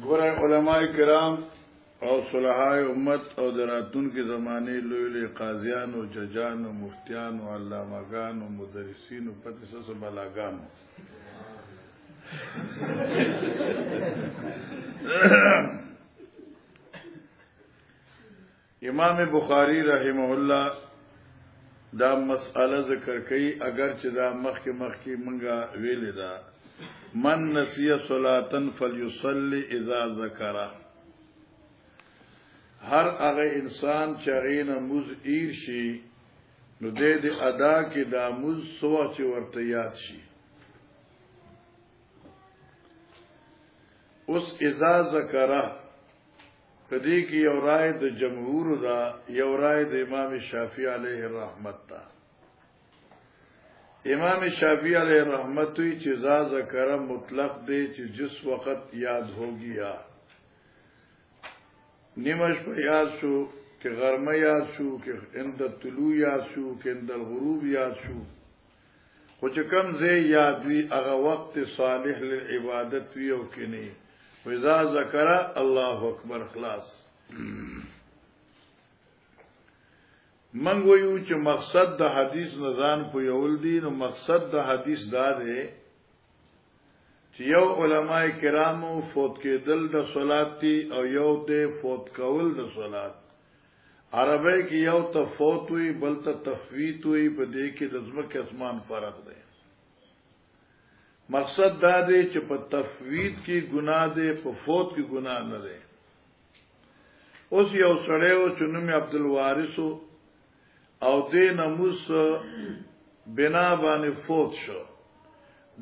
گورے علماء کرام او صلحاء امت او دراتون کی زمانے لوی قاضیان و ججان و مفتیان و علامگان و مدرسین و پتس بلاگان امام بخاری رحمہ اللہ دا مسئلہ ذکر کئی اگرچہ دا مخ کی منگا ویلی دا من نسی صلاةً فلیصلی اذا ذکرہ ہر اغه انسان چاغین مز ایر شي نو د ادا کې دا مز سوا چې ورته یاد شي. اوس اذا ذکرہ کدی کې یو رائے د جمهور دا یو رائے د امام شافعی علیه الرحمت تا. امام شافعی علیہ الرحمت چې اذا ذکرہ مطلق دی چې جس وقت یاد ہوگی یا نیمش پہ یاد شو کہ غرمہ یاد شو کہ عند طلوع یاد شو کہ عند الغروب یاد شو کچھ کم زی یاد وی اغا وقت صالح للعبادت وی او کنی وَإِذَا ذَكَرَ اللہ اکبر خلاص. منگویو چې مقصد د حدیث نظان پو یول دی نو مقصد د حدیث دا دے چې یو علماء کرامو فوت کېدل د صلات تی او یو ته فوت کول د صلات. عربی کې یو ته فوت وی بل ته تفویت وی په دې کې د ځمکې اسمان فرق دی. مقصد دا دی چې په تفویت کې ګناه دی په فوت کې ګناه نه دی. اوس یو سړیو چې نوم عبدالوارث او دې نموس بنا باندې فوت شو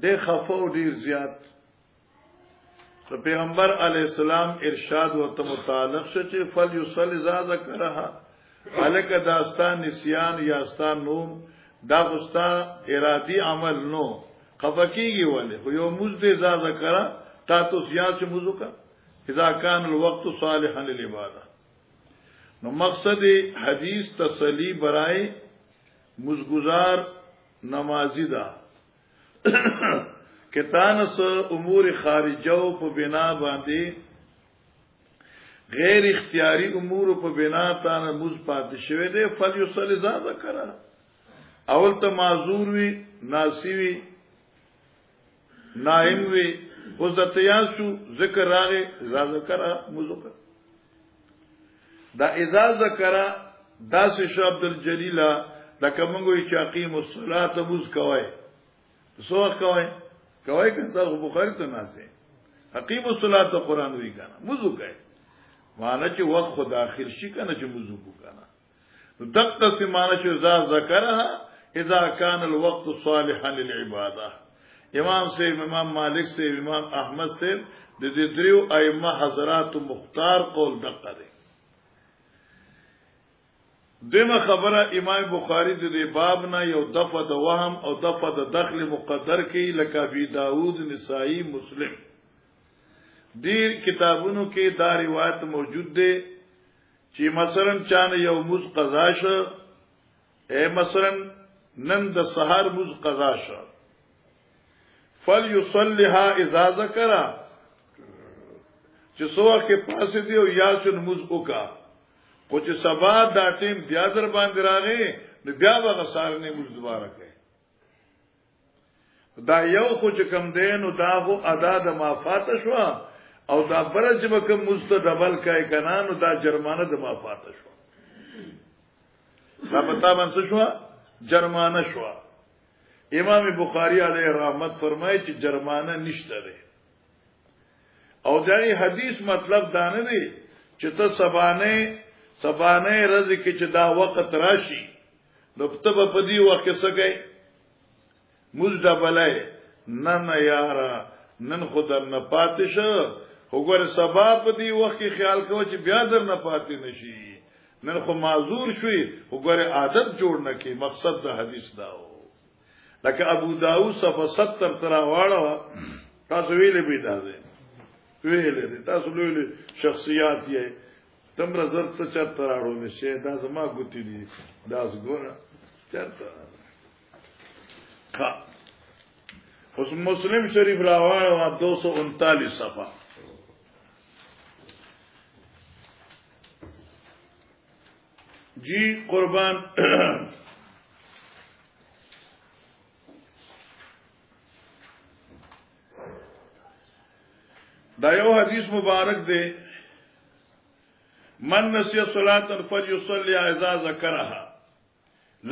دے خفو ډیر زیات. تو پیغمبر علیہ السلام ارشاد ورته متعلق شو چې فلیصلی اذا ذکرها الک داستان نسیان یا استان نوم دا غستا ارادی عمل نو خفقیږي ولې خو یو مزد اذا ذکرها تا تو زیات چې موضوع کا اذا کان الوقت صالحا للعباده. نو مقصد حدیث تسلی برائے مزگزار نمازی دا کتانس امور خارجو په بنا باندې غیر اختیاری امور په بنا تان مز پات شوه دے فلیصلی اذا ذکرہ اول ته معذور وی ناسی وی نائم وی اوس د تیاس شو ذکر راغه اذا ذکرہ مزک دا اذا ذکرہ دا سے عبد الجلیل دا کومګوی چې اقیم الصلاة مز کوي سوخ کوي کنه بخاری ته ناسه حقیم الصلاۃ قرآن وی کنه موضوع کوي معنی چې وخت خدا اخر شي کنه چې موضوع کو کنه نو دقه سمانه چې اذا ذکرها اذا كان الوقت صالحا للعباده. امام سے امام مالک سے امام احمد سے د دې دریو ائمه حضرات مختار قول دقه دی. دمه خبره امام بخاری د دې باب نه یو دفعه د وهم او دفعه د دخل مقدر کې لکه ابي داود نسائی مسلم دیر کتابونو کې دا روایت موجود دی چې مثلا چانه یو مز قضا شو مثلا نن د سحر مز قضا شو فليصلها اذا ذکر چې سوه کې پاسې دی او یا شن مز وکا خو چې سبا دا ټیم بیا در باندې راغی نو بیا به سار نه موږ دوباره کوي. دا یو خو چې کم دین او دا خو ادا د مافات شو او دا برج به کوم مستدبل کوي کنه نو دا جرمانه د مافات شو. دا پتا باندې شو جرمانه شو. امام بخاری علیه رحمت فرمایي چې جرمانه نشته ده. او دا حدیث مطلب دا نه دی چې ته سبانه رزق کې چې دا وخت راشي نو په دې وخت کې څه کوي مزدبلای نن یارا نن خود نه پاتې شو وګوره سبا په دې وخت کې خیال کوو چې بیا در نه پاتې نشي نن خو معذور شوي وګوره عادت جوړ نه کی. مقصد د حدیث دا و لکه ابو داود صفحه 70 تر واړه تاسو ویلې به دا ویلې تاسو لوی شخصیات یې تم رزر ته چرته راړو نشي دا زما ګوتی دي دا زګوره چرته ها. اوس مسلم شریف راوړو 239 صفحه جی قربان دا یو حدیث مبارک دے من نسی صلاة فلیصلی اذا ذکرها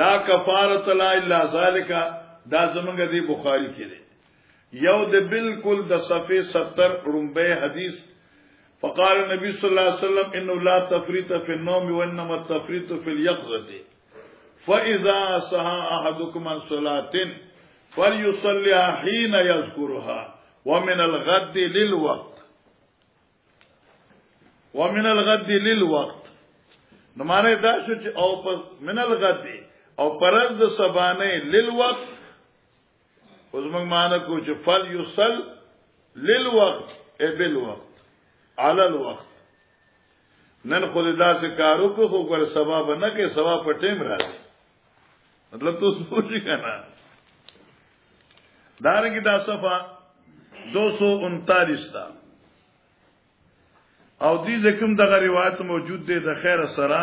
لا کفارت لا الا ذالک دا زمنګ دی بخاری کې دی یو د بالکل د صفحه 70 رمبه حدیث فقال النبي صلى الله عليه وسلم انه لا تفريط في النوم وانما التفريط في اليقظه فاذا صحى احدكم عن صلاه فليصليها حين يذكرها ومن الغد للوقت نو معنی دا شو چې او من الغد او پرز د سبانه للوقت اوس موږ معنی کو چې فليصل للوقت ای بالوقت على الوقت نن خود دا سے کارو کو خو پر ثواب نه کې ثواب په ټیم راځي مطلب تو سوچی کنا دارنګه دا صفه 239 تا او دې ذکم دغه روایت موجود دی د خیر سره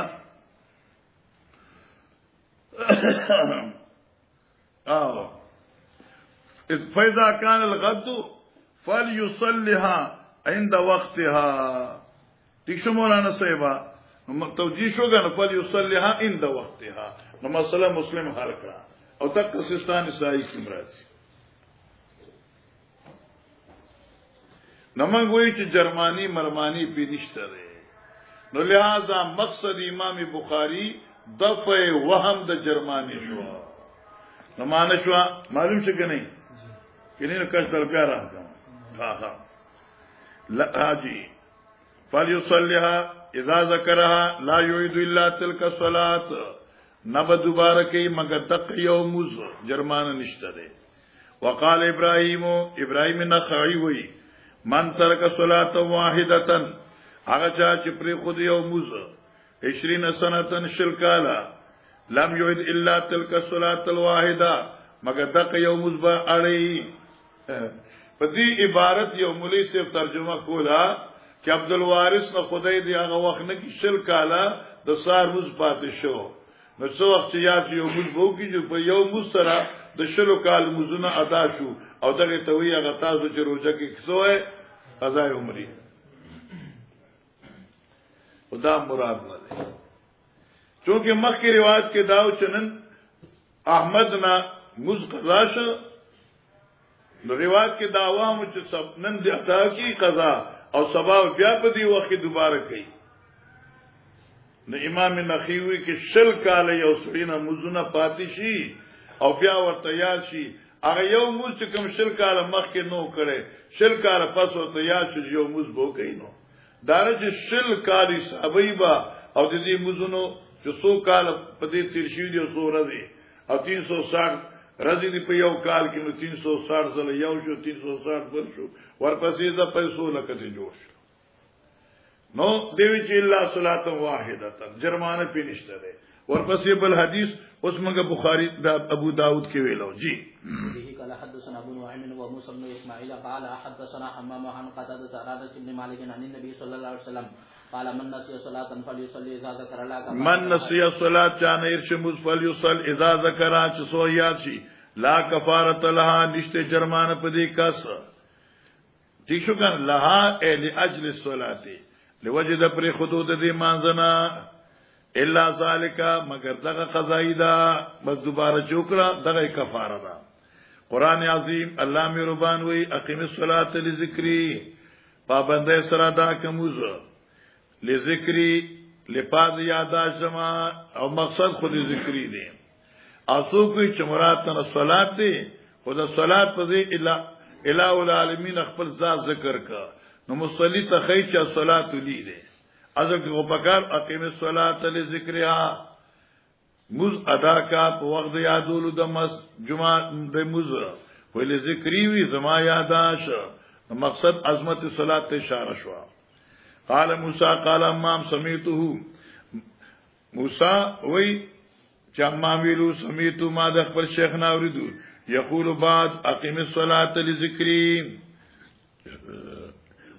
او فاذا كان الغد فليصلها عند وقتها ٹھیک شو مولانا صاحبہ توجیہ شو گا نا فلیصلیها عند وقتها نو مسئلہ مسلم حل کرا او تک سستان عیسائی کی مرادی نمنگ وہی چی جرمانی مرمانی پی نشتہ رہے نو لہذا مقصد امام بخاری دفع وهم د جرمانی شوا نمانا شوا معلوم شکا نہیں کہ نہیں نو کش در پیارا ہاں لا جی فلیصلیها اذا ذکرها لا یعید الا تلک الصلاۃ نب دوبارہ کی مگر تق یوم جرمانہ نشته ده وقال ابراهیم نخعی وی من ترک صلاۃ واحده هغه چې پر خود یوم 20 سنه شلکالا لم یعید الا تلک الصلاۃ الواحده مگر تق یوم با علی پدی عبارت یو مولی سے ترجمه کولا کہ عبدالوارث نہ خدای دی هغه وخت نه کی شل کالا د سار موز پاتې شو نو څو وخت یاد یو موز وو کی جو په یو موز سره د شلو کال موزونه ادا شو او دغه ته وی هغه تاسو چې روزه کې کسوه قضا عمرې خدا مراد نه ده چونکه مخکې رواج کې داو چنن احمد نا موز قضا شو نو روایت کې داوا مو چې سب نن دی ادا کی قضا او سبا بیا په دی وخت دوباره کوي نو امام نخیوی کې شل کال یو سړینا مزونه پاتې شي او بیا ورته یاد شي هغه یو مز چې کوم شل کال مخکې نو کړي شل کال پس ورته یاد شي یو مز بو کوي نو دار چې شل کال صحابي با او د دې مزونو چې 100 کال په دې تیر شي دی 100 ورځې او 360 رضی دی په یو کال کې نو 360 زله یو شو 360 بل شو ورپسې د پیسو لکه جوړ شو نو دیوی چې الله صلات واحده جرمانه پینشته ده ورپسې بل حدیث اوس موږ بخاری د ابو داود کې ویلو جی به قال حدثنا ابو نعيم وموسى بن اسماعيل قال حدثنا حمام عن قتادة عن انس بن مالك عن النبي صلى الله عليه وسلم قال من نسي صلاة فليصلي اذا ذكر الله من نسي صلاة چانه ارشموز فليصل اذا ذكر چ سو یاد شي لا کفارت لها نشته جرمانه پدې کس ٹھیک شو کنه لها لاجل الصلاه لوجد پر حدود دې مانځنا الا ذالک مگر دغه قضای دا بس دوباره چوکړه دغه کفاره ده قران عظیم الله مهربان وی اقیم الصلاه لذکری پابند سره دا کومز لذکری لپاد یاداش جما او مقصد خود ذکری دی اسو کوئی چمرات تن صلات دی خدا صلات پزی الہ العالمین خپل ذات ذکر کا نو مصلی ته خیچ صلات لی دی ازو کو پکار اقیم الصلاه لذکرها مز ادا کا په وخت یادول د مس جمعه د مز ول ذکری وی زما یاداش مقصد عظمت صلات ته اشاره شو قال موسی قال امام سمیته موسی وی چما ویلو سمیتو ما د خپل شیخ ناوریدو یقول بعد اقیم الصلاه لذکری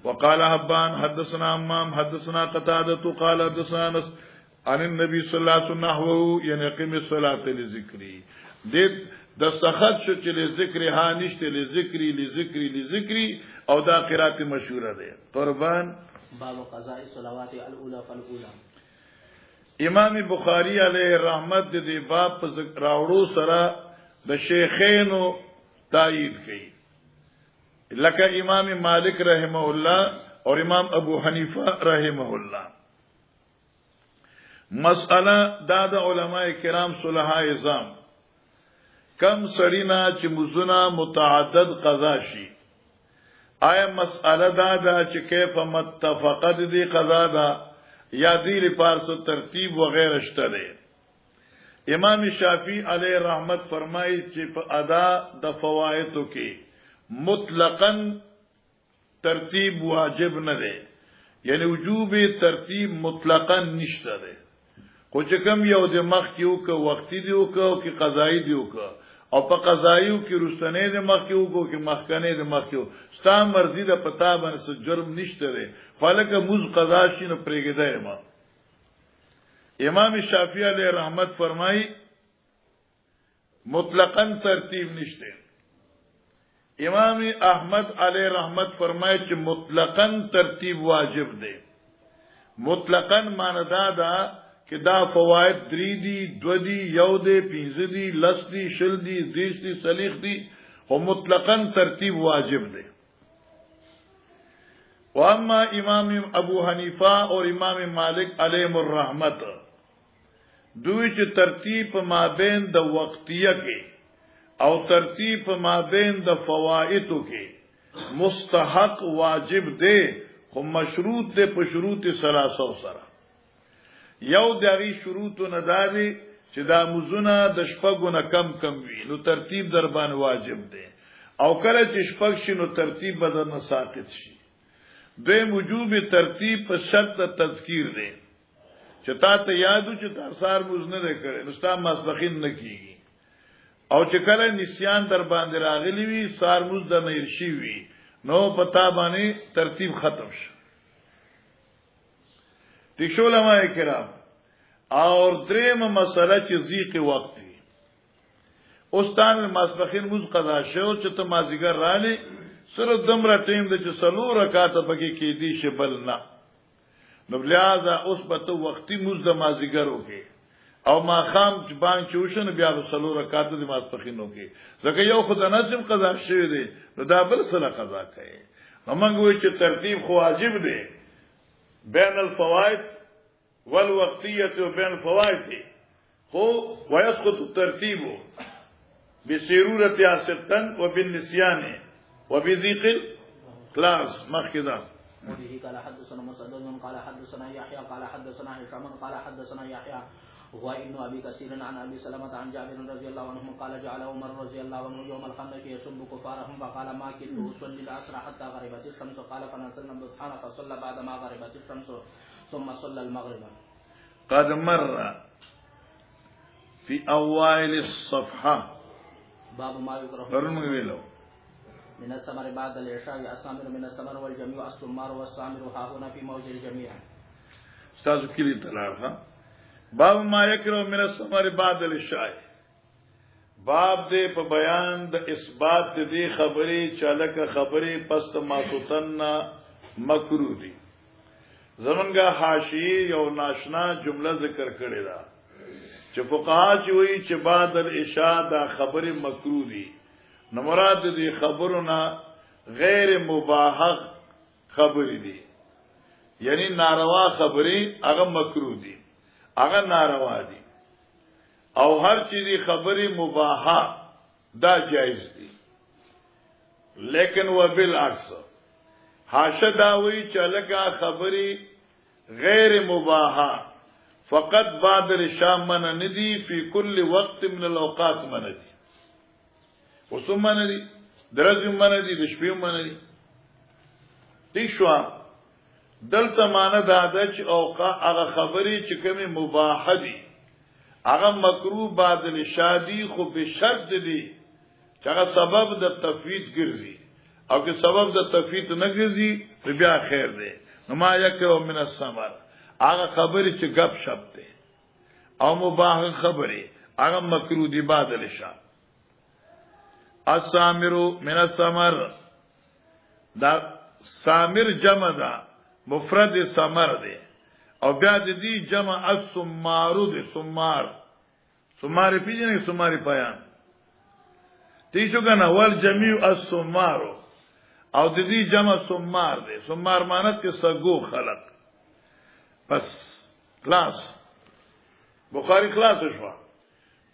وقال حبان حدثنا امام حدثنا قتاده قال حدثنا ان النبي صلی الله علیه وسلم نحوه یعنی قیم الصلاة لذکری دې د سخت شو چې لذکری ها نشته لذکری او دا قرات مشهوره ده. قربان باب قضاء الصلوات الاولى فالاولى. امام بخاری علیه رحمت دې باب په راوړو سره د شیخینو تایید کړي لکه امام مالک رحمه الله اور امام ابو حنیفه رحمه الله. مسئله دا د علماء کرام صلحاء ازام کم سړینا چې مزنا متعدد قضا شي آیا مسئله دا چې کیف متفقد دی قضا دا یا دی لپاره ترتیب وغیرہ شته دی. امام شافعی علیہ رحمت فرمایي چې په ادا د فوائدو کې مطلقاً ترتیب واجب نه دی یعنی وجوب ترتیب مطلقاً نشته دی خو چې کوم یو د مخ کیو که وختي دیو که او کې قضایی دیو که او په قضایو کې رستنې د مخ کیو که مخکنه د مخ کیو ستا مرضی د پتا باندې جرم نشته دی فلکه موز قضا شي نو پرېږدای ما. امام شافعی علیہ رحمت فرمائی مطلقاً ترتیب نشته. امام احمد علیہ رحمت فرمائی چې مطلقاً ترتیب واجب دی. مطلقاً معنی دا کہ دا فوائد 3 دی 2 دی 1 دی 5 دی 10 دی 20 دی 30 دی صلیخ دی او مطلقاً ترتیب واجب دی. واما امام ابو حنیفہ اور امام مالک علیہم الرحمت دوی چې ترتیب مابین د وقتیه کې او ترتیب مابین د فوائدو کې مستحق واجب دی خو مشروط دی په شروط 300 سره. یو دغه شروط نه دادي چې دا مزونه د شپږو نه کم وي نو ترتیب در باندې واجب دی او کله چې شپږ شي نو ترتیب بدل نه ساقط شي. دوی وجوب ترتیب په شرط تذکیر دی چې تا ته یادو چې تا سار مز نه کړي نو ستا مسبخین نه کیږي او چې کله نسیان در باندې راغلی وي سار مز د نه شي وي نو پتا باندې ترتیب ختم شي. دیکھو علماء کرام اور دریم مسئلہ چې ضیق وقت دی اوستان مسبخین مز قضا شو چې ته مازیګر رالی سره دمره ټیم د چې سلو رکعات پکې کې دي شبل نه نو لہذا اوس په تو وختي مز د مازیګر وکي او ما خام چې باندې چوشن بیا د سلو رکعات د مسبخین وکي ځکه یو خدای نظم قضا شوی دی نو دا بل سره قضا کوي. موږ وایو چې ترتیب خو واجب دی بين الفوائد والوقتية وبين الفوائد هو ويسقط الترتيب بسيرورة ستا وبالنسيان وبذيق الكلاس مخذا. وبه قال حدثنا مسدد قال حدثنا يحيى قال حدثنا هشام قال حدثنا يحيى هو ابن ابي كثير عن ابي سلمة عن جابر رضي الله عنه قال جعل عمر رضي الله عنه يوم الخندق يسب كفارهم فقال ما كنت اصلي العصر حتى غربت الشمس قال فنزلنا الضحى فصلى بعد ما غربت الشمس ثم صلى المغرب. قد مر في اوائل الصفحه باب ما يكره من الثمر بعد العشاء الثامر من الثمر والجميع الثمار والثامر ها هنا في موضع الجميع. استاذ كلي تلارها باب ما یکرو من الثمر بعد العشاء باب دې په بیان د اثبات دې خبرې چالک خبرې پس ماسوتن مکروه دي. زمونږه حاشیه یو ناشنا جمله ذکر کړی دا چې فقها چې وایي چې بعد العشاء دا خبرې مکروه دي نو مراد دې خبرونه غیر مباح خبرې دي یعنی ناروا خبرې هغه مکروه دي هغه ناروا دي او هر چیزی خبری مباحه دا جائز دی لیکن و بالعکس حاشا داوی چلگا خبری غیر مباحه فقط بعد العشاء من ندی فی کل وقت من الاوقات من ندی وسم من ندی درجم من ندی دشپیم من ندی ٹھیک شو دلته معنی دا د چې اوقا هغه خبرې چې کومه مباح دي هغه مکروه بعد الشادي خو به شرط دي چې هغه سبب د تفویض ګرځي او که سبب د تفویض نه ګرځي بیا خیر دی. نو ما یکرو من الثمر هغه خبرې چې غب شپ دي او مباح خبره هغه مکروه دی بدل شه. السامر من الثمر دا سامر جمع دا مفرد سمر دی او بیا د دې جمع السمار دی. سمار پیژنې سمار پیان تیشو کنه ول جميع السمار او د دې جمع سمار دی. سمار معنی کې سګو خلق بس خلاص بخاری خلاص شو.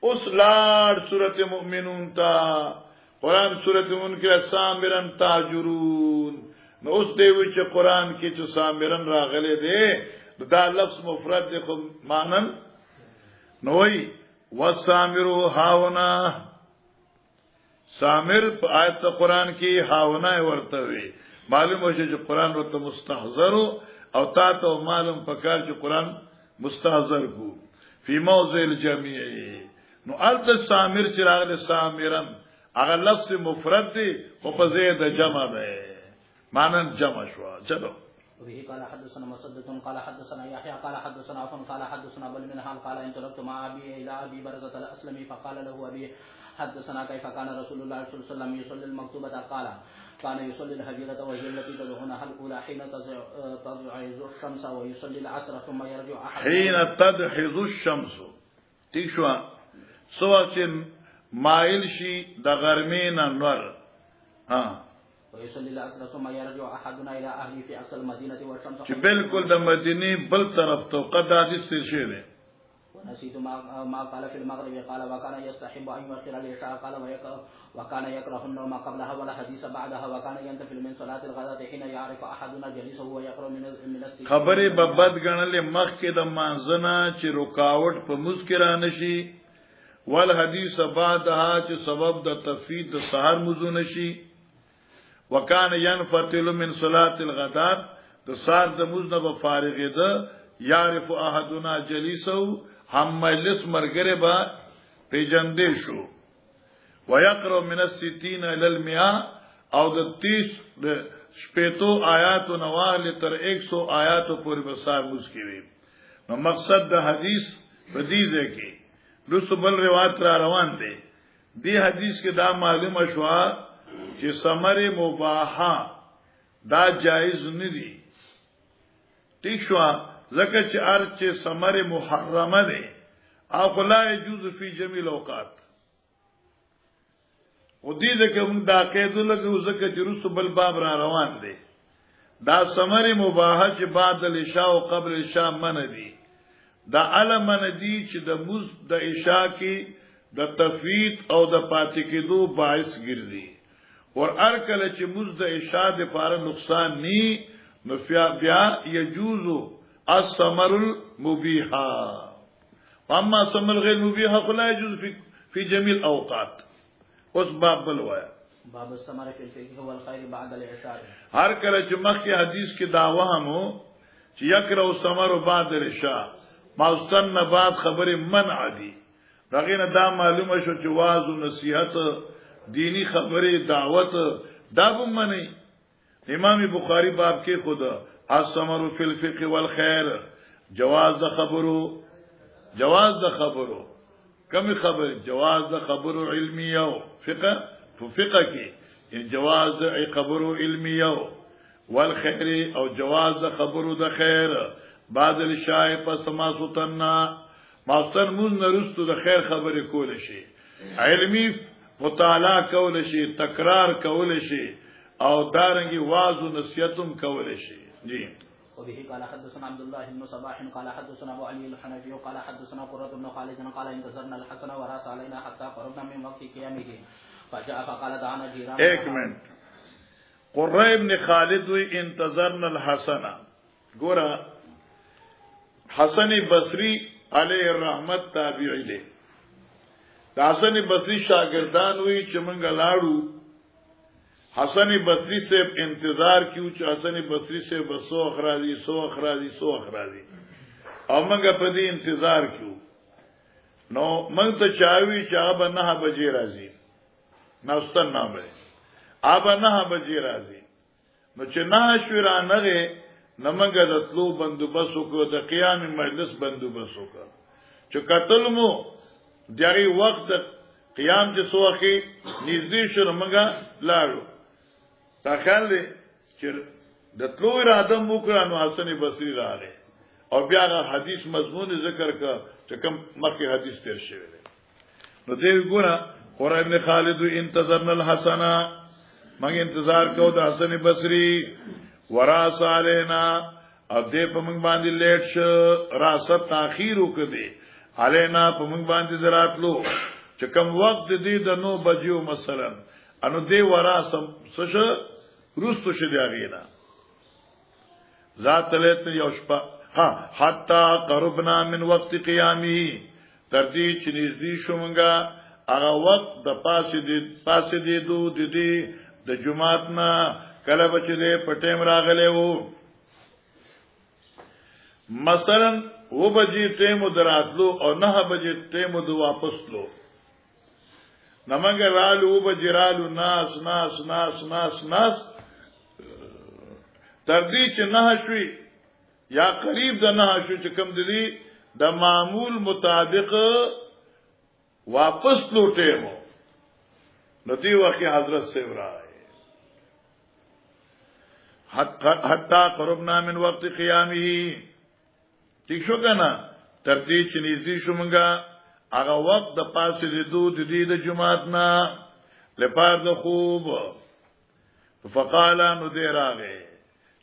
اوس لار سورۃ المؤمنون تا قرآن سورۃ المنکر سامرن تاجرون. نو اوس دی وی چې قرآن کې چې سامرن راغله دی دا لفظ مفرد دی خو مانن نو وی وسامرو هاونا. سامر په آیت قرآن کې هاونا ورته وی. معلوم وشي چې قرآن ورته مستحضر او تا ته معلوم پکار چې قرآن مستحضر کو فی موضع الجميع. نو الت سامر چې راغله سامرن هغه لفظ مفرد دی او په ځای د جمع ده مانن جمع شو. چلو وبه قال حدثنا مسدد قال حدثنا يحيى قال حدثنا عفان قال حدثنا بل من حال قال انطلقت مع ابي الى ابي برزة الاسلمي فقال له ابي حدثنا كيف كان رسول الله صلى الله عليه وسلم يصلي المكتوبة. قال كان يصلي الهجرة وهي التي تدعونها الاولى حين تضعز الشمس ويصلي العصر ثم يرجع احد حين تدحض الشمس. ٹھیک شو سوچن مائل شي د غرمین انور ويصلي العصر ثم يرجع احدنا الى اهله في اقصى المدينه والشمس چې بالکل د مدینه بل طرف ته قد حدیث شه ده. ونسيت ما قال في المغرب قال وكان يستحب ان يؤخر العشاء قال وكان يكره النوم قبلها ولا حديث بعدها وكان ينتفل من صلاه الغداء حين يعرف احدنا جليسه ويقرا من السجود. خبره ببد غنل مخ کې د مانځنه چې رکاوټ په مسکرا نشي ول حدیث بعدها چې سبب د تفید د سحر مزو نشي. وکانه ينفتل من صلاه الغداء د سار د مزنه فارغ ده يعرف احدنا جليسه هم مجلس مرګره با پیجندې شو. ويقرأ من 60 الى 100 او د 30 د شپېتو آیاتو نواله تر 100 آیاتو پورې بسار مسکوي. نو مقصد د حدیث په دې ده کې رسول روایت را روان دي. دی حدیث کې دا معلومه شو چې ثمر مباحه دا جایز نه دي. ٹھیک شو ځکه چې ارچ ثمر محرمه ده او لا يجوز فی جميع الاوقات. او دې ځکه موږ دا قاعده لګو ځکه چې رسول باب را روان دي. دا ثمر مباحه چې بعد العشاء او قبل العشاء من دي. دا علم من دي چې د مز د عشاء کې د تفویت او د پاتې کېدو باعث ګرځي. اور ارکل چې مزد اشاد لپاره نقصان ني نو بیا يجوز الثمر المبيحه. اما ثمر غیر مبيحه فلا يجوز في جميع الاوقات. اوس باب بلوایا باب الثمر في الفقه هو الخير بعد العشاء. هر کله چې مخکې حدیث کې داوا همو چې یکره الثمر بعد العشاء ماستن بعد خبره منع دي. دغه دا معلومه شو چې واعظ او نصيحت دینی خبره دعوت دا بمنی. امام بخاری باب کې خدا الثمر فی الفقه والخير جواز د خبرو کم خبر جواز د خبرو علمیه او فقه کې جواز د خبرو علمیه والخير او جواز د خبرو د خیر بعد الشای پس ما سوتنا ماستر مون نرستو د خیر خبره کول شي علمی مطالعه کول شي تکرار کول شي او دارنګي واعظ او نصيحتم کول شي. جی وبه قال حدثنا عبد الله بن صباح قال حدثنا ابو علي الحنفي قال حدثنا قرة بن خالد قال انتظرنا الحسن وراس علينا حتى قربنا من وقت قيامه فجاء فقال دعنا جيران. ایک منٹ قرة ابن خالد وی انتظرنا الحسن. ګورا حسن بصری علیه الرحمت تابعی دی. حسن بصری شاگردان وی چې مونږ لاړو حسن بصری سے انتظار کیو چې حسن بصری سے بسو اخراجی او مونږ په دې انتظار کیو. نو مونږ ته چاوي چې هغه 9 بجې راځي. نوستن نامه هغه 9 بجې راځي. نو چې 9 شو را نغه نمنګ د تلو بندوبس وکړو د قیام مجلس بندوبس وکړو چې قتل مو دغه وخت قیام چې سوخي نږدې شو موږ لاړو تا خیال دی چې د تلو اراده مو کړو نو حسن بصری راغی او بیا هغه حدیث مضمون ذکر کا چې کوم مکه حدیث تیر شوی دی نو دې ګوره قرآن ابن خالد انتظرنا الحسن موږ انتظار کوو د حسن بصری وراس علینا او دې په موږ باندې لیټ شو راست تاخير وکړي علینا په موږ باندې دراتلو چې کوم وخت دې د 9 بجو مثلا انو دې وراسم سشه روستو شه دی غینا ذات لیت یو شپه ها حتا قربنا من وقت قیامه تر دې چې نږدې شومګه هغه وخت د پاسې دې د جمعات نه کله بچ دې پټیم راغله وو مثلا و بجې ټیم دراتلو او 9 بجې ټیم د واپس لو نمنګ رالو و بجې رالو ناس تر دې چې 9 شوي یا قریب د 9 شو چې کم دي د معمول مطابق واپس لوټه مو نتی واقع حضرت سے ورائے حتی قربنا من وقت قیامه ٹھیک شو کنا ترتیب چې نږدې شو مونږه هغه وخت د پاسې د جمعات نه لپاره د خوب فقال نو دې راغې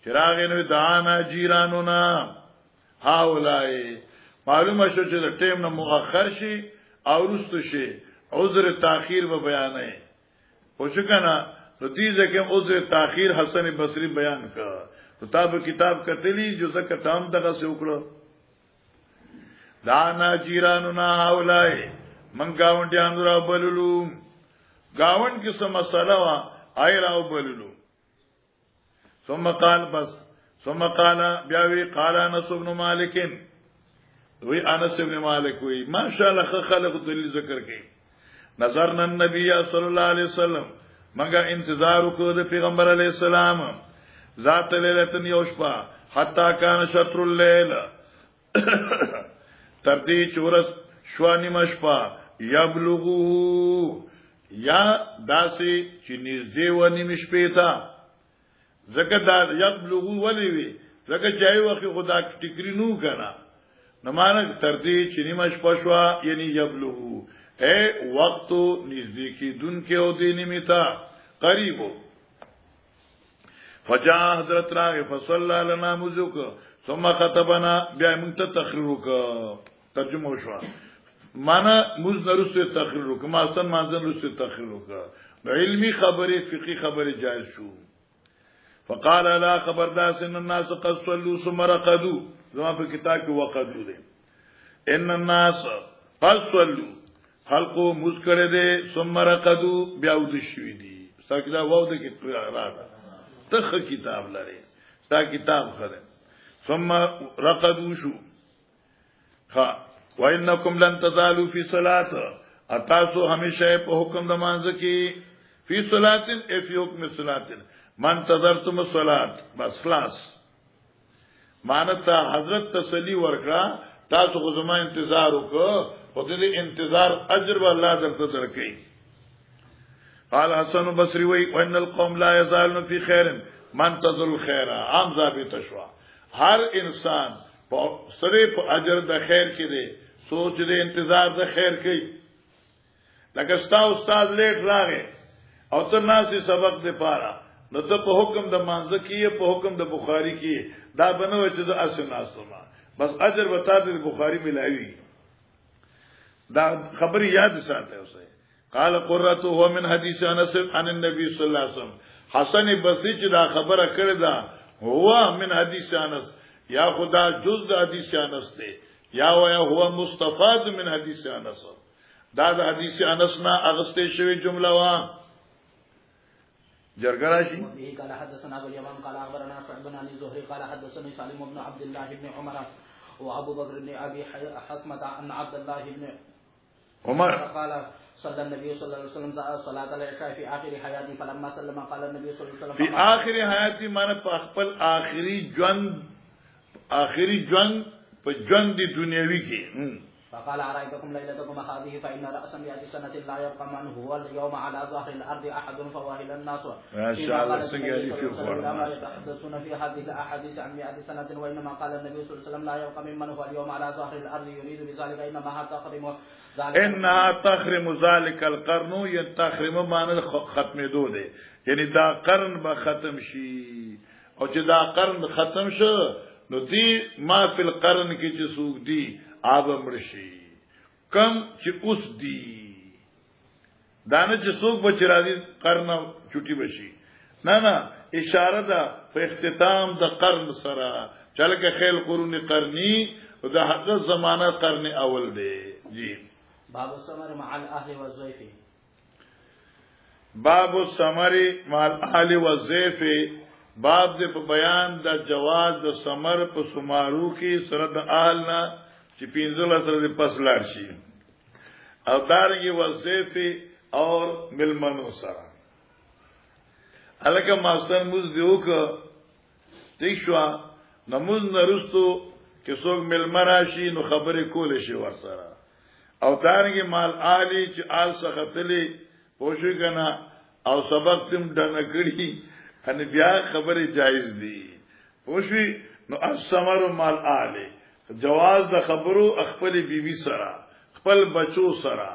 چراغ نو دعانا جیرانونا هاولای معلومه شو چې د ټیم نه مؤخر شي او رستو شي عذر تاخير به بیان نه پوښ کنا نو دې ځکه عذر تاخير حسن بصری بیان کا کتاب کتلی جو زکه تام دغه سه وکړو دانا جیرانونا هاولای من گاونډیان را بللو گاوند کې څه مسله وا آی راو بللو ثم قال بیاوی قال انس بن مالک وی انس بن مالک وی ماشاءالله خلق دلیل ذکر کړي نظرنا النبي صلی الله علیه وسلم منګه انتظار وکړو د پیغمبر علی السلام ذات لیلتن یوشپا حتا کان شطر الليل ترتی چورس شوانی مشپا یبلغو یا داسی چې نږدې ونی مشپېتا زکه دا یبلغو ولی وی زکه چای وخت خدا ټیکری نو کنه نمانه ترتی چې نیمش پښوا یعنی یبلغو اے وقت نږدې کی دن کې او دیني میتا قریبو فجاء حضرت راغ فصلى لنا مزوک ثم خطبنا بیا موږ ته تقریر وکړه ترجمه وشو معنا موږ نرسته تقریر وکړه ما اصلا مازن نرسته تقریر وکړه علمی خبره فقہی خبره جایز شو فقال لا خبردار ان الناس قد صلوا ثم رقدوا زما په کتاب کې وقدوا دي ان الناس قد صلوا خلقو مسکره دي ثم رقدوا بیا ود شوی دي ساکدا وو د کې راځه تخ کتاب لري ستا کتاب خره ثم رقدوا شو ها وانکم لن تزالوا فی صلاه اتاسو همیشه په حکم د مانځ کې فی صلاه فی حکم صلاه من تظرتم الصلاه بس خلاص مانتا حضرت تسلی ورکړه تاسو خو زما انتظار وکړه خو دې انتظار اجر به الله درته درکړي قال حسن بصری وی وان القوم لا يزالون في خير من تظل الخير عام ضابط شوا هر انسان په سره په اجر د خیر کې دی سوچ دې انتظار د خیر کوي لکه استاد لیټ راغی او تر ناسي سبق دې پاره نو ته په حکم د مانځ کې په حکم د بخاری کې دا بنو چې د اسناسما بس اجر بتا د بخاری ملایوي دا خبر یاد ساتي اوسه قال قرته هو من حديث انس عن النبي صلى الله عليه وسلم حسن بصری چې دا خبره کړې ده هو من حديث انس یا خدا جز د حدیث انس ته یا هو مستفاد من حدیث انس دا د حدیث انس نه اغسته شوی جمله وا جرګراشي به قال حدثنا ابو اليمان قال اخبرنا شعيب بن زهري قال حدثني سالم بن عبد الله بن عمر وابو بكر بن ابي حسمه ان عبد الله بن عمر قال صلى النبي صلى الله عليه وسلم صلاه العشاء في اخر حياته فلما سلم قال النبي صلى الله عليه وسلم في اخر حياته معنی په خپل اخري ژوند په ژوند دنیوي کې فقال أرأيتكم ليلتكم هذه فإن رأسا 100 سنة لا يبقى من هو اليوم على ظهر الأرض أحد فواهل الناس. ما شاء الله سنجاري في العلماء يتحدثون في هذه الأحاديث عن 100 سنة، وإنما قال النبي صلى الله عليه وسلم لا يبقى ممن هو اليوم على ظهر الأرض، يريد بذلك إنها تخرم ذلك القرن، يتخرم معنی ختم دو دے، یعنی دا قرن با ختم شي، او چې دا قرن ختم شو نو دی ما فی القرن کی چې سوق دی آب مرشی کم چې اوس دی دانه چې سوق بچ راځي قرن چټي بشي، نه اشاره ده په اختتام د قرن سره، چلکه خیل قرون قرنی او د حق زمانہ قرن اول دی. جی باب السمر مع الاهل والضيف، باب السمر مع الاهل والضيف، باب دې په بیان د جواز د سمر په سمارو کې سره د اهل نه چې پینځل سره د پس لاړ شي، او دارنګي والضيف اور ملمنو سره. الکه ماستر موږ دیو ک دیشوا نموز نرستو کې څوک ملمراشي نو خبرې کولې شي ور سره، او دارنګي مال عالی چې آل سختلی پوښی کنا او سبق تم ډنګړي ان بیا خبره جایز دي پوښی نو السمر مال عالی، جواز د خبرو خپل بیبي سره خپل بچو سره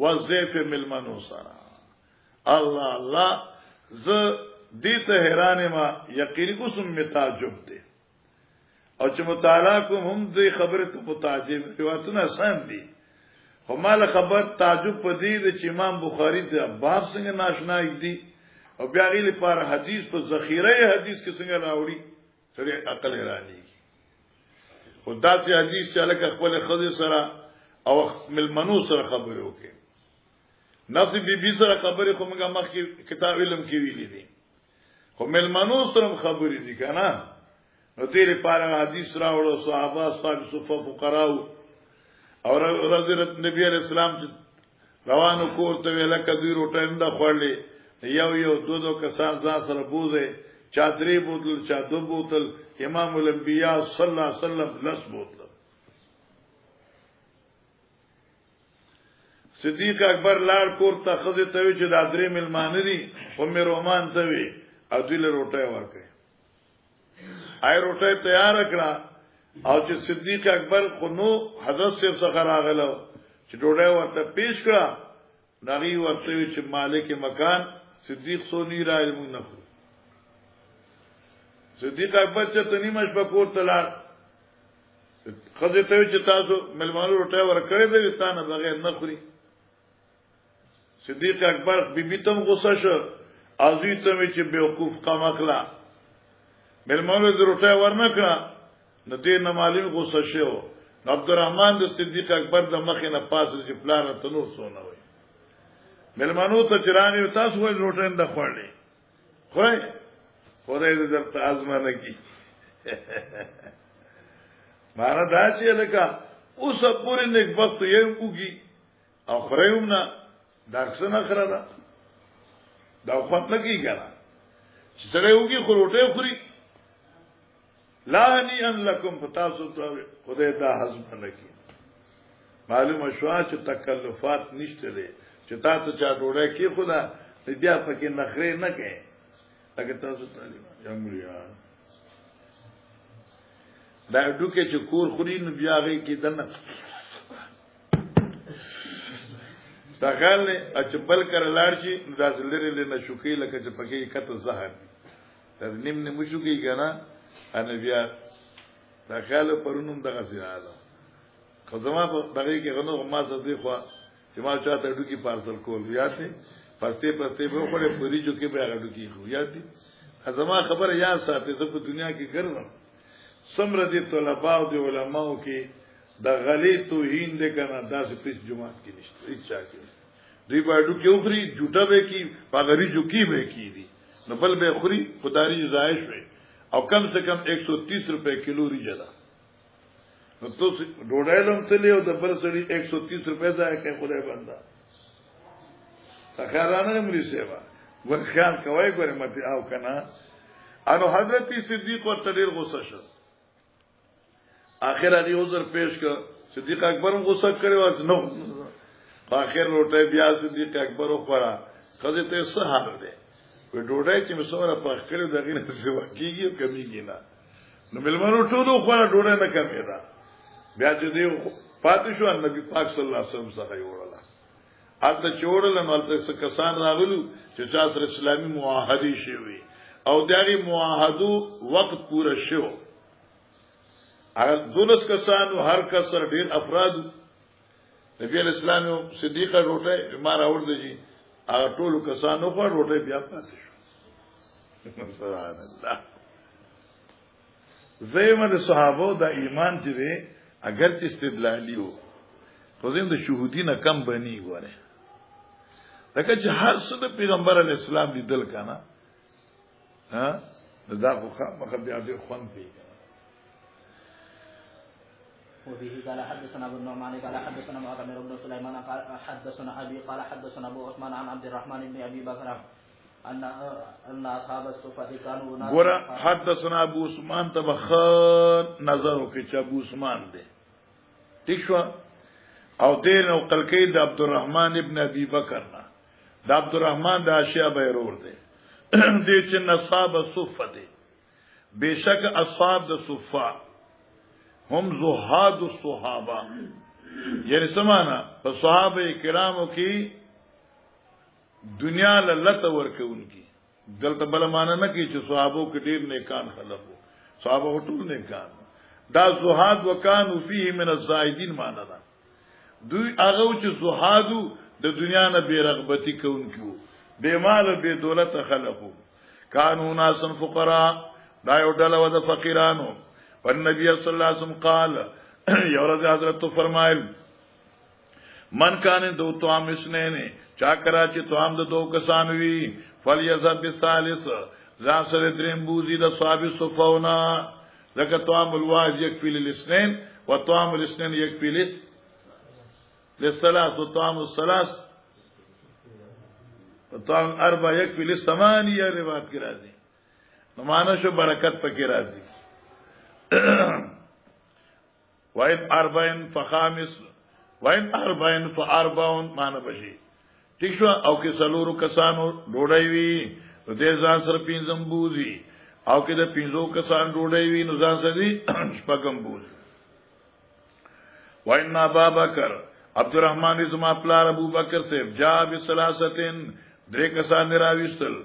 وظیف ملمنو سره. الله الله ز دې ته حیران ما یقیني کوم متعجب دي، او چې مطالعه کوم هم دې خبره ته متعجب روایتونه آسان دي، خو مال خبر تعجب پدې د چې امام بخاری ته باب څنګه ناشنا دي، او بیا غیلی پر حدیث په ذخیره حدیث کې څنګه راوړي سره عقل حیرانی. خدا چې حدیث چاله خپل خزه سره او ملمنو سره خبرې وکړي، نفس بی بی سره خبرې خو موږ مخکې کتاب علم کې ویلي دي، خو ملمنو سره خبرې دي کنه. نو دې لپاره حدیث راوړو صحابه صاحب صفه فقراو اور حضرت نبی علیہ السلام روانو کور ته ویل کدی روټه نه خورلې، یو دو کسان ځان سره بوزه، چا درې بوتل چا دو بوتل، امام الانبیاء صلی الله علیه وسلم لس بوتل. صدیق اکبر لار کور ته خزه ته چې دا درې ملمان دي او مې رومان ته وی او دله روټه ورکړي، آی روټه تیار کړه، او چې صدیق اکبر خو نو حضرت صاحب څخه راغلو چې ډوډۍ ورته پیش کړه، نغي ورته چې مالک مکان صدیق سونی را علم نه خو صدیق اکبر چې تنی مش بکور تلار خزه ته چې تاسو ملمانو روټه ورکړې د وستانه بغیر نه خوري. صدیق اکبر بیبي تم غوسه شو، ازوی ته چې بیوقوف قمقلا ملمانو روټه ورنکړه، نو دې نه معلوم غوسه شو. عبدالرحمن د صدیق اکبر د مخ نه پاسه چې پلان تنور سونه وي، ملمنو ته چرانی تاسو وای روټه نه خوړلې خو خدای دې درته ازمانه کی. مانا دا چې لکه اوس پورې نیک وخت یې وګي او خړېوم نه داکسنه خره دا دا خپل لګي کنه چې سره وګي خو روټه خوري لا نی ان لکم فتاسو ته خدای دا حزم نه کی. معلومه شو چې تکلفات نشته لري چې تاسو چا ډوړې کې خدا بیا پکې نخره نه کوي، لکه تاسو تعلیم یمریا دا ډوکې چې کور خوري نو بیا غي کې دنه داخل نه چې بل کړه لاړ شي دا زلری نه شوکې لکه چې پکې کته زهر دا نیم نیم شوکې کنه ان بیا داخل پرونم دغه سیاله خو زما په دغه کې غنو ما زدي خو چې ما چاته ډوکی پارسل کول یاد دي پسته به خوري پوری جو کې به ډوکی خو یاد دي. ازما خبره یاد ساتي زه په دنیا کې ګرځم سمره دي طلباء او دي علماء کې د غلی توهین دې کنه داسې پیس جمعات کې نشته هیڅ چا کې دوی په ډوکی خوري جوټه به کې پاغري جو کې به کې دي نو بل به خوري خداري زایش وي او کم سے کم 130 روپے کیلوری جدا نو تو ډوډۍ لم تلې او د بل سړي 130 روپے ځای کې خدای بندا تخیرانه مری سیوا ور خیال کوي ګوره مته او کنه انو حضرت صدیق ورته ډیر غوسه شو، اخر هغه عذر پیش کړ صدیق اکبر غوسه کړو نو اخر روټه بیا صدیق اکبر وخورا خزه ته څه حال دی وې ډوډۍ چې مسوره په کړو دغه نه څه کیږي او کمیږي نه نو ملمنو ټولو خورا ډوډۍ نه کمې ده بیا چې دی پاتې شو نبی پاک صلی الله علیه وسلم څخه وړله اته چوړل نو تاسو کسان راغلو چې تاسو اسلامي معاهده شوي او دغه معاهدو وخت پوره شو هغه دولس کسانو هر کس سره ډیر افراد نبی اسلام صدیق روټه ما راوړل دي هغه ټول کسانو په روټه بیا پاتې شو سبحان الله زېمه د صحابه د ایمان چې دی اگر چې استدلالي وو خو زم د شهودی نه کم بني غواره لکه چې هر څه د پیغمبر علی السلام لیدل کنه ها دا خو مخه بیا د خوان دی وبه قال حدثنا ابو النعمان قال حدثنا معتمر بن سليمان قال حدثنا ابي قال حدثنا ابو عثمان عن عبد الرحمن بن ابي بكر ان اصحاب الصفه كانوا ګور حدثنا ابو عثمان تبخ نظر وکي چې ابو عثمان دی ٹھیک شو او دین او قلقید د عبدالرحمن ابن ابي بکر نه د عبدالرحمن د اشیاء بیرور دی دې چې نصاب الصفه دی بشک اصحاب د صفه هم زهاد الصحابه یعنی سمانا په صحابه کرامو کې دنیا لته ورکوونکی دلته بل معنا نه کې چې صحابو کې ډیر نیکان خلق صحابه ټول نیکان دا زهاد وکانو فيه من الزاهدين معنا ده دوی هغه چې زهادو د دنیا نه بے رغبتی کوونکو بے مال بے دولت خلقو قانون ناس فقراء دا یو ډله و د فقیرانو والنبي صلی الله علیه وسلم قال یورز حضرت فرمایل من کان دو توام اسنین چا کرا چې توام د دو کسان وی فلیذهب بالثالث ذا سر دریم بوزي د صحاب صفونا لکه توام الواحد يكفي للاثنين وتوام الاثنين يكفي للثلاث وتوام الثلاث وتوام اربع يكفي للثمانيه روایت کی راځي نو معنا شو برکت پکې راځي وَإِنْ أَرْبَعٍ فَخَامِسٌ وَإِنْ أَرْبَعٍ فَأَرْبَعٌ معنا بشي ٹھیک شو او کې سلورو کسانو ډوډۍ وی نو دې ځان سره پینځم بوزي او کې د پینځو کسان ډوډۍ وی نو ځان سره شپږم بوزي وَإِنَّ أَبَا بَكْرَ عبدالرحمن زما پلار ابو بکر سے جاء بثلاثه درې کسان راويستل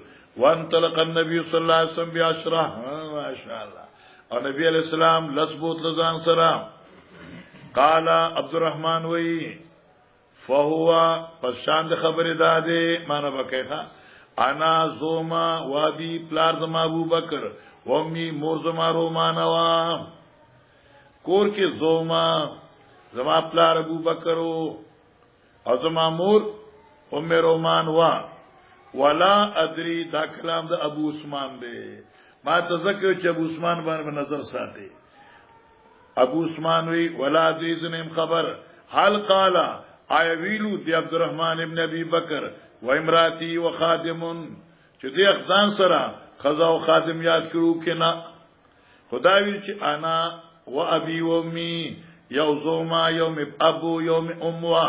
وانطلق النبي صلی الله علیه وسلم بعشره ماشاء الله او نبی علیہ السلام لسبوت لزان سرا قال عبدالرحمن وی فهو پشاند خبر داده مانا بکیخا انا زوما وابی پلار زما ابو بکر ومی مور زما رومانوا کور کی زوما زما پلار ابو بکرو او زما مور ام رومان ولا ادری دا کلام دا ابو عثمان دے ما تذکر چې ابو عثمان باندې نظر ساتي ابو عثمان وی ولا ذنم خبر حال قال آیا ویلو دی عبدالرحمن ابن ابي بکر و امراتی و خادم چې دی اخزان سره خزا او خادم یاد کړو کنا خدای وی چې انا و ابي و امي یوزوما یوم ابو یوم اموا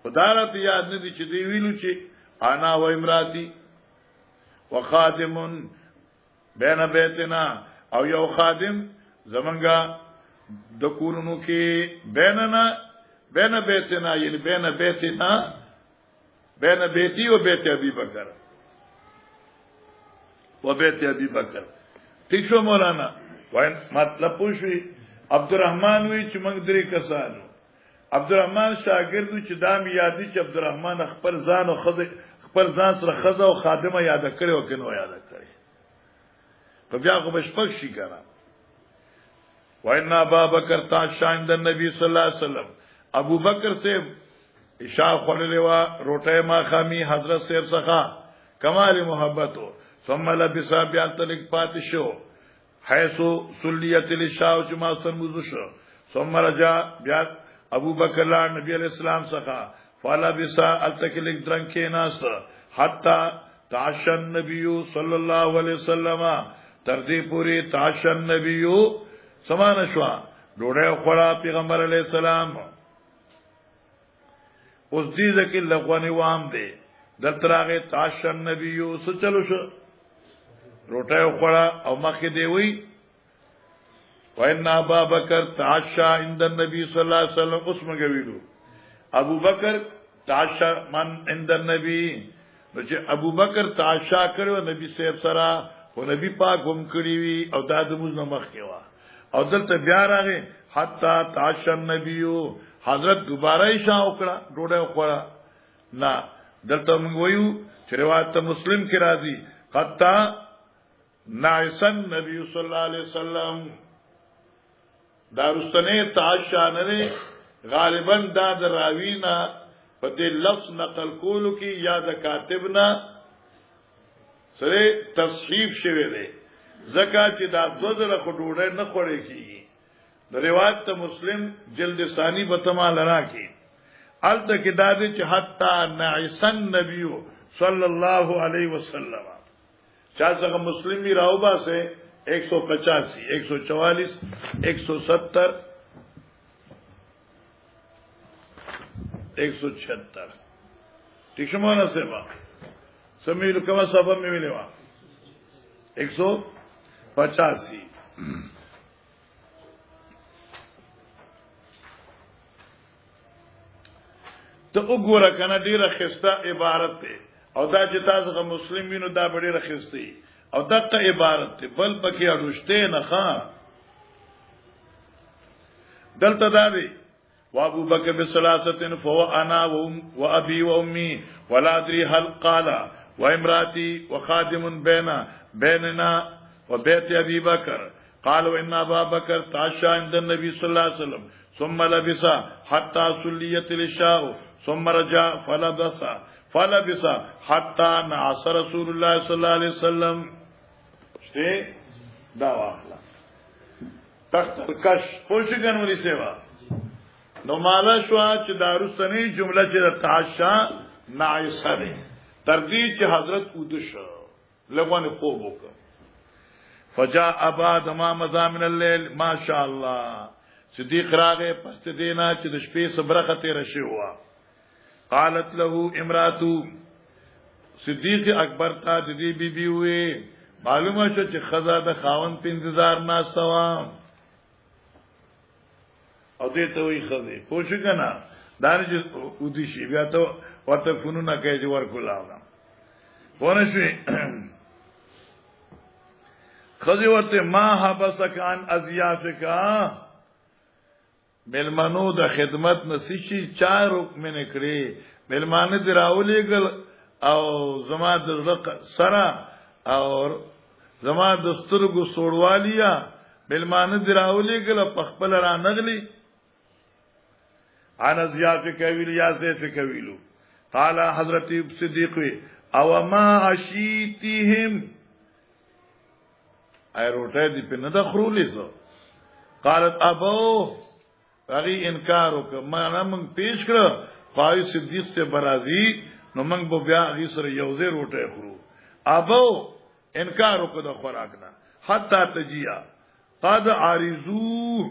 خدای را یاد نه دي چې دی ویلو چې انا و امراتی و خادم بین بیتنا او یو خادم زمنګا د کورونو کې بین بیتنا یعنی بین بیتنا بین بیتی و بیت ابي بکر و بیت ابي بکر ٹھیک شو مولانا وای مطلب پوښي عبدالرحمن وی چې موږ درې کسانو عبدالرحمن شاګرد چې دام یادی چې عبدالرحمن خپل ځان او خپل ځان سره خزه او خادمه یاد کړو کنو یاد کړی تو بیا کو بشپک شي کرا وان ابا بکر تا شاند النبي صلی الله علیه وسلم ابو بکر سے عشاء خلل وا روټه ما خامي حضرت سیر سخا کمال محبت ثم لبس بیا تلک پاتشو حيث صليت العشاء جمع سرمزشو ثم رجع بیا ابو بکر لا نبی علیہ السلام سخا فلبس التکلک درنکه ناس حتا تعشى النبي صلی الله علیه وسلم تر دې پوری تعشى النبي سمان شوا ډوډۍ خوړه پیغمبر علیہ السلام. اوس دې ځکه لغونی وام دی دلته راغی تعشى النبي سچلو شو روټه خوړه او مخې دی وی وان ابا بکر تعشى عند النبي صلی الله علیه وسلم. اوس موږ ویلو ابو بکر تعشى من عند النبي نو چې ابو بکر تعشى کړو نبی صاحب سره او نبی پاک هم کړی وی او دا د موږ مخ کې وا او دلته بیا راغی حتا تعشى النبي حضرت دوباره اشاره وکړه ډوډۍ خوړه نه دلته موږ وایو چې روایت مسلم کې راځي حتا نعسن نبی صلی الله علیه وسلم دارستنه تعشى نه غالبا دا دراوینا په دې لفظ نقل کولو کې یا د کاتبنا سره تصحیف شوی دی زکات چې دا دوزره خټوړې نه خوري کیږي د روایت مسلم جلد ثانی بتما لرا کی الته کې دا دې چې حتا نعسن نبی صلی الله علیه وسلم چا څنګه مسلمی راوبا سے 185 144 170 176 ٹھیک شمانا سے با سمیل کما سبب میں ملے وا 185 ته وګوره کنه ډیره خسته عبارت ده او دا چې تاسو مسلمانینو دا ډیره خسته او دغه عبارت ده بل پکې اړوشته نه ښا دلته دا دی وابو بکر بثلاثه فهو انا وابي وامي ولا ادري هل قال وامراتي وخادم بيننا وبيت ابي بكر قالوا ان ابا بكر تعشى عند النبي صلى الله عليه وسلم ثم لبس حتى صليت العشاء ثم رجع فلبس حتى نعس رسول الله صلى الله عليه وسلم. شته دا واخلا تخت کش پوښګن ولې سیوا نو مالا شو چې دارستنی جمله چې تعشى نعس ده تر دې چې حضرت ودش لغونه خوب وکړ فجاء بعد ما مزامن الليل ما شاء الله صدیق راغه پس دینا چې د شپې صبرخه تیر شي هوا قالت له امراته صدیق اکبر ته د دې بیبي وې معلومه شو چې خزا د خاون په انتظار ناستوا او دې ته وی خزه پوښ کنه دانه ودی شي بیا ته ورته فنونه کوي چې ورکولاوه ونه شي خزه ورته ما حبسک عن ازیافک ملمانو د خدمت نسیشي 4 حکم نکړي ملمانه دراولېګل او زما د سره او زما د سترګو سوړوالیا ملمانه دراولېګل په خپل را نغلي انا زیافک ویل یا زیفک ویلو قال حضرت صدیق او ما عشیتهم ای روټه دی په نه د خرولې زو قالت ابو هغه انکار وکړ ما نن پیش کړ خای صدیق سے برازي نو موږ به بیا هغه سره یو ځای روټه خورو ابو انکار وکړ د خوراک نه حتا تجیا قد عارضو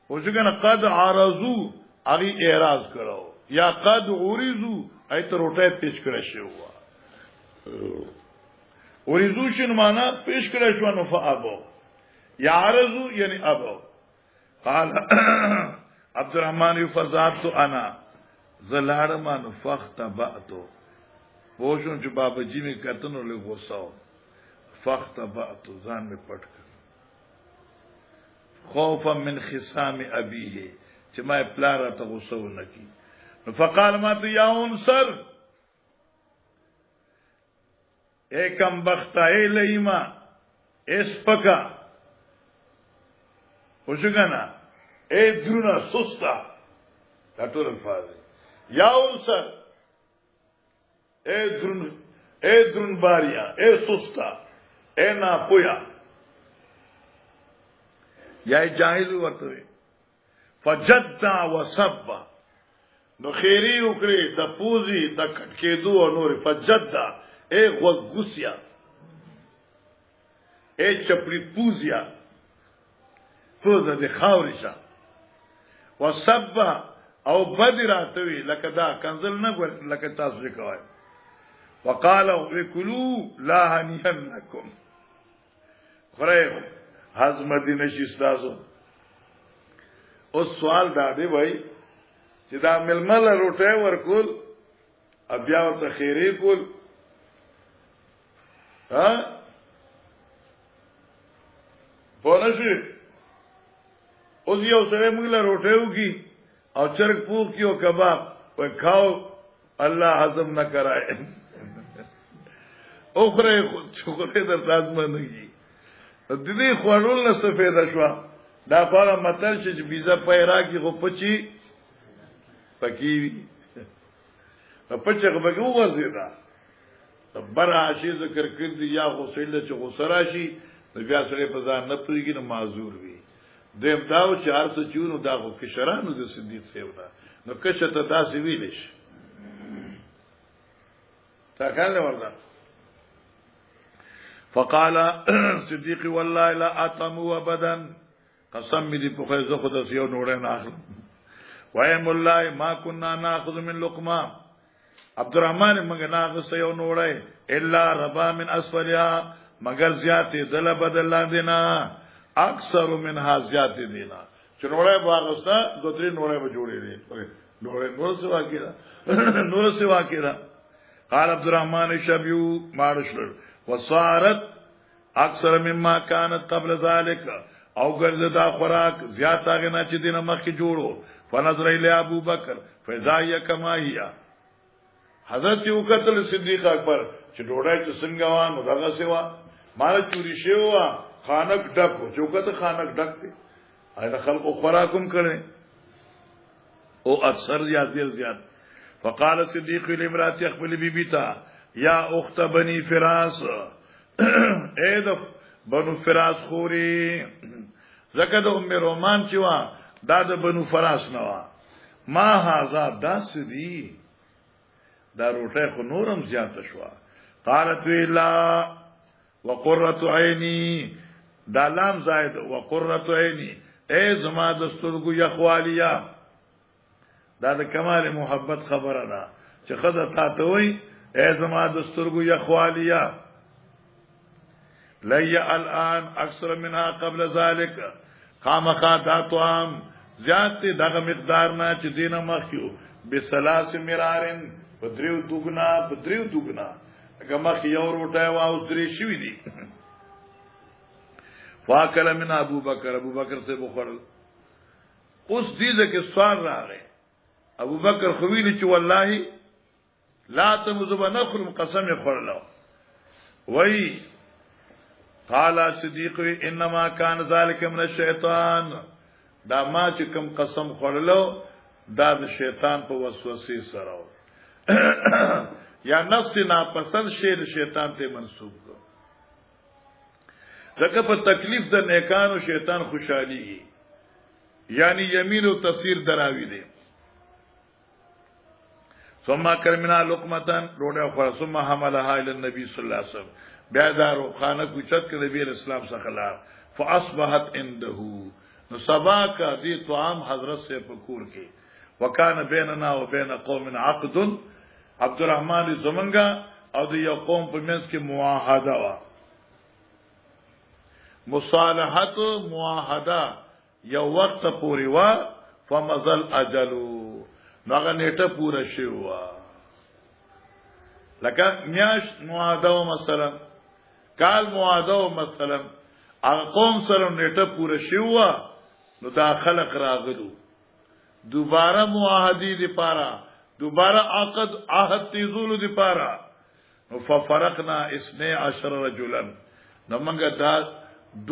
وځګنه قد عارضو هغه اعتراض کړو یا قد عورضو ایت روټه پیش کړی شو عورضو شنو معنا پیش کړی شو نو فابو یعرضو یعنی ابو قال عبد الرحمن فزعت انا زلارمان فختبأتو پوښون چې بابا جی می کتنو له غوساو فختبأتو ځان می پټ کړ خوفا من خصام ابيه چې ما پلار ته غوسو نکی فقال ما تو یا انصر ایکم بخت ایلیما اس پکا وشګنا اے درونا سستا دا ټول الفاظ یا انصر اے درون باریا اے سستا اے نا پویا یا جاهل ورته فجدا وسب نو خیری وکړي د پوزي د کټکېدو او نور فجدا اے غوسیا اے چپړي پوزیا پوزه د خاورشه وسب او بدراتوي لکه دا کنزل نه ګور لکه تاسو کوي وقالوا اكلوا لا هنيئنكم خره هضم دي نشي تاسو او سوال دا دی وای چې دا ململ روټه ورکول بیا ورته خیره کول ها پونشي اوس یو سره موږ له روټه وکي او چرګ پوخ کیو کباب و کھاو الله هضم نہ کرائے اوخره چوکره در لازمه نگی دیدی خوانول نه سفیده شو دا پاره متل چې بیزه پیرا کی خو پچی پکیوی پچغه بګو ورزیدا برا شي ذکر کړ دی یا غسل چې غسراشي بیا سره په ځان نه پويږي نو معذور وي دیم داو چې هر څه چونو دا خو کشرانو د صدیق سیونا نو کشه ته تاسو ویلش تا کله وردا فقال صديق والله لا اطم ابدا قسم دي په خزه خود سيو نوړې نه اخلم وایم الله ما كنا ناخذ من لقمه عبد الرحمن مګ ناخذ سيو نوړې الا ربا من اسفلها مگر زیات دل بدل دینا اکثر منها زیات دینا چنوړې باغستا دوتري نوړې به جوړې دي نوړې نور سوا کیدا نور سوا کیدا قال عبد الرحمن شبيو مارشل وصارت اکثر مما كانت قبل ذلك او ګرځه دا خوراک زیات هغه نه چې دینه مخ کې جوړو فنظر الی ابو بکر فذای کما هيا حضرت یو قتل صدیق اکبر چې ډوډۍ چې څنګه وانه دغه سیوا مال چوری شو خانک ډکو چوکته خانک ډک دي اې خلکو خوراکم کړي او اکثر زیات فقال صدیق لامرات يقبل بيبيتا یا اخت بنی فراس اے د بنو فراس خوري زکه د ام رومان چې وا دا د بنو فراس نه وا ما هاذا داس دی دا روټه خو نورم زیات شو قالت ویلا وقرة عینی دا لام زائد وقرة عینی اے زما د سترګو یخوالیا دا د کمال محبت خبره ده چې خدای ته وای اے زما د سترګو یخوالیا لیا الان اکثر منها قبل ذلك خامخا داتوام زیات دغه مقدار نه چې دینه مخیو بسلاس مرارن بدریو دوغنا هغه مخ یو روټه واو درې شوی دي واکل من ابو بکر سے بخورل اوس دې ځکه سوال راغی ابو بکر خویلی چې والله لا تمذب نخل قسم خورلو وی قال صدیق انما كان ذلك من الشیطان دا ما چې کوم قسم خورلو دا د شیطان په وسوسه سره یا نفس ناپسند شی د شیطان ته منسوب کو ځکه په تکلیف د نیکانو شیطان خوشحالي یعنی یمین او تفسیر دراوی دی ثم کرمنا لقمتان روڑا خورا ثم حملها الى النبي صلی اللہ علیہ وسلم بیادارو خانه کوچت که نبی اسلام سخلاف فاصبحت عنده نو سبا کا دی طعام حضرت سے پکور کی وکان بیننا و بین قوم عقد عبد الرحمن زمنگا او دی یو قوم په منځ کې معاهده وا مصالحت معاهده یو وخت پوری وا فمزل اجلو ناغه نیټه پورا شوه لکه میاش معاهده مثلا کال معاهده مثلا هغه قوم سره نیټه پورا شوه نو دا خلق راغلو دوباره معاهدی دی پارا دوباره عهد تیزولو دی پارا نو ففرقنا 12 رجلا نو منګه دا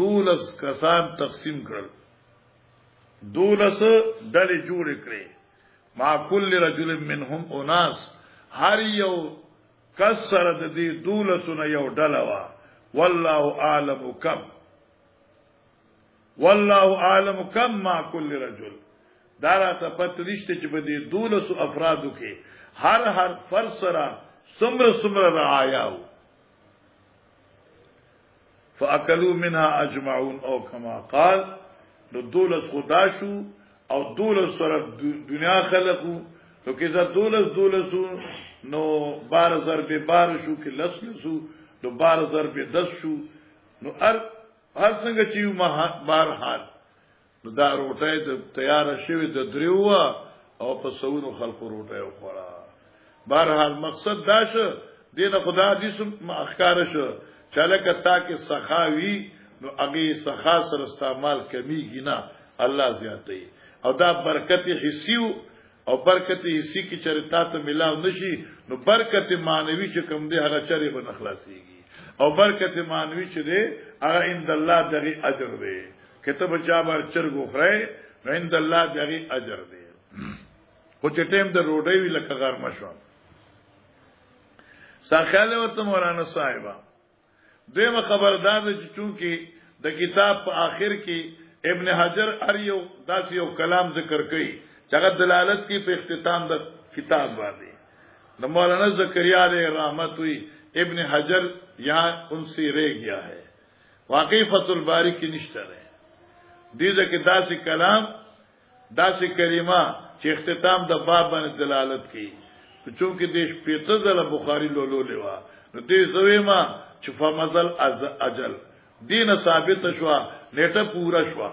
12 کسان تقسیم کړل 12 ډلې جوړ کړې مع كل رجل منهم اناس هر یو کسر د دې 12 نه یو ډله وا والله اعلم كم مع كل رجل دارا ته پته نشته چې په دې 12 افرادو کې هر فرد سره سمره رعایاو فاكلوا منها اجمعون او كما قال نو 12 خدا شو او 12 سره دنیا خلقو نو کې ځا 12 نو 12 ضرب 12 شو کې لسلسو نو 12 ضرب 10 شو نو هر څنګه چې بهر حال نو دا روټه ته تیار شوی د دریوا او په سونو خلقو روټه وخورا بهر حال مقصد دا شو دینه خدا دې سم اخکار شو چاله تا کې سخاوي نو هغه سخا سره استعمال کمیږي نه الله زیاتې او دا برکت حسیو او برکت حسی کی چرتا ته ملاو نشي نو برکت مانوي چې کوم دې هغه چره به نخلاصيږي او برکت مانوي چې دې هغه عند الله دغه اجر دی کته بچا بار چرګو خره عند الله دغه اجر دی خو چې ټیم د روډي وی لکه غار مشو ساخاله ورته مولانا صاحبہ دیمه خبردار چې چونکی د کتاب په آخر کې ابن حجر اریو داس یو کلام ذکر کړي چې هغه دلالت کوي په اختتام د کتاب باندې د مولانا زکریا علیہ رحمت ہوئی ابن حجر یہاں ان سے رہ گیا ہے واقعی فتح الباری کی نشتر ہے دیزه کې داسې کلام داسې کلمه چې اختتام د باب باندې دلالت کوي چونکه دیش پیته ځله بخاری لولو لیوا نو دې زویما چې فمزل اجل دین ثابت شوا نیټه پورا شوا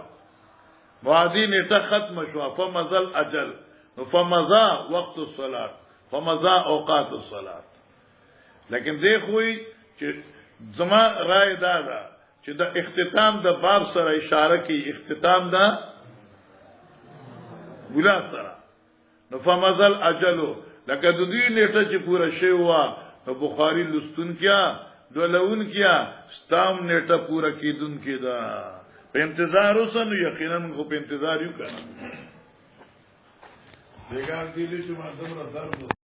وادي نیټه ختم شوا فمزل اجل نو فمزا وقت الصلاه فمزا اوقات الصلاه لیکن دې خوې چې زما رائے دا چې د اختتام د باب سره اشاره کوي اختتام دا ګلا سره نو فمزل اجلو لکه د دې نیټه چې پورا شی وا نو بخاری لستون کیا دولون کیا ستام نیټه پورا کیدون کیدا په انتظار اوسنو یقینا خو په انتظار یو کنه دغه دې چې ما دمر